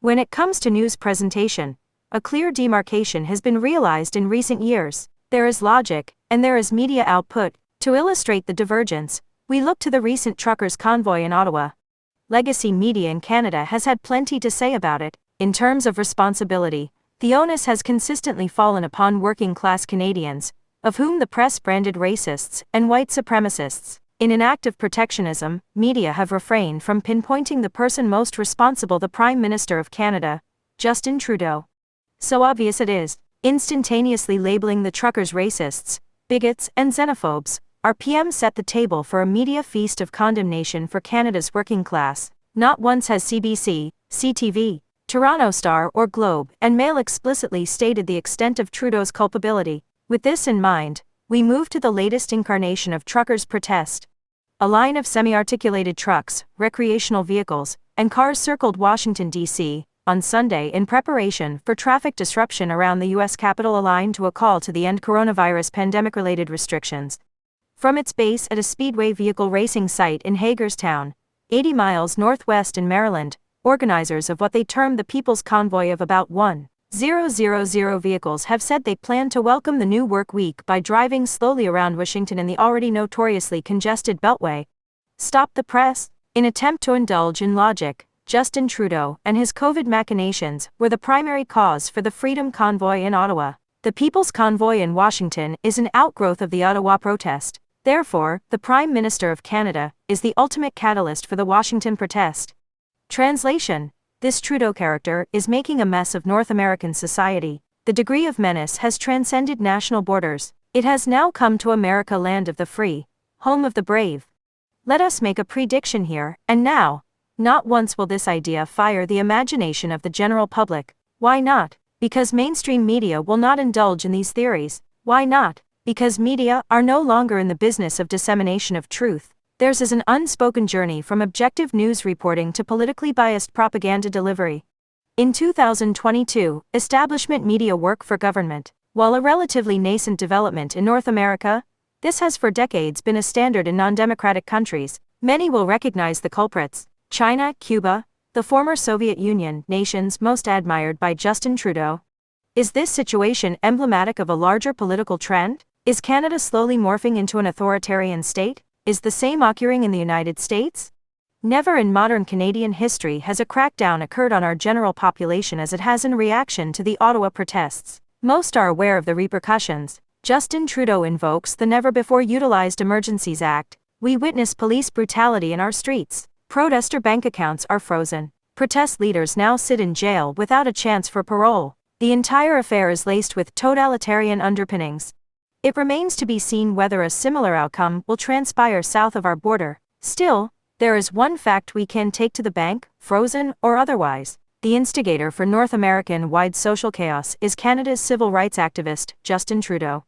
When it comes to news presentation, a clear demarcation has been realized in recent years. There is logic, and there is media output. To illustrate the divergence, we look to the recent truckers' convoy in Ottawa. Legacy media in Canada has had plenty to say about it. In terms of responsibility, the onus has consistently fallen upon working-class Canadians, of whom the press branded racists and white supremacists. In an act of protectionism, media have refrained from pinpointing the person most responsible, the Prime Minister of Canada, Justin Trudeau. So obvious it is, instantaneously labeling the truckers racists, bigots, and xenophobes. Our PM set the table for a media feast of condemnation for Canada's working class. Not once has CBC, CTV, Toronto Star or Globe and Mail explicitly stated the extent of Trudeau's culpability. With this in mind, we move to the latest incarnation of truckers' protest. A line of semi-articulated trucks, recreational vehicles, and cars circled Washington, D.C., on Sunday in preparation for traffic disruption around the U.S. Capitol, aligned to a call to the end coronavirus pandemic-related restrictions. From its base at a speedway vehicle racing site in Hagerstown, 80 miles northwest in Maryland, organizers of what they termed the People's Convoy of about 1,000 vehicles have said they plan to welcome the new work week by driving slowly around Washington in the already notoriously congested Beltway. Stop the press. In attempt to indulge in logic, Justin Trudeau and his COVID machinations were the primary cause for the Freedom Convoy in Ottawa. The People's Convoy in Washington is an outgrowth of the Ottawa protest. Therefore, the Prime Minister of Canada is the ultimate catalyst for the Washington protest. Translation: this Trudeau character is making a mess of North American society. The degree of menace has transcended national borders. It has now come to America, land of the free, home of the brave. Let us make a prediction here and now. Not once will this idea fire the imagination of the general public. Why not? Because mainstream media will not indulge in these theories. Why not? Because media are no longer in the business of dissemination of truth. Theirs is an unspoken journey from objective news reporting to politically biased propaganda delivery. In 2022, establishment media work for government. While a relatively nascent development in North America, this has for decades been a standard in non-democratic countries. Many will recognize the culprits: China, Cuba, the former Soviet Union, nations most admired by Justin Trudeau. Is this situation emblematic of a larger political trend? Is Canada slowly morphing into an authoritarian state? Is the same occurring in the United States? Never in modern Canadian history has a crackdown occurred on our general population as it has in reaction to the Ottawa protests. Most are aware of the repercussions. Justin Trudeau invokes the never-before-utilized Emergencies Act. We witness police brutality in our streets. Protester bank accounts are frozen. Protest leaders now sit in jail without a chance for parole. The entire affair is laced with totalitarian underpinnings. It remains to be seen whether a similar outcome will transpire south of our border. Still, there is one fact we can take to the bank, frozen or otherwise. The instigator for North American-wide social chaos is Canada's civil rights activist, Justin Trudeau.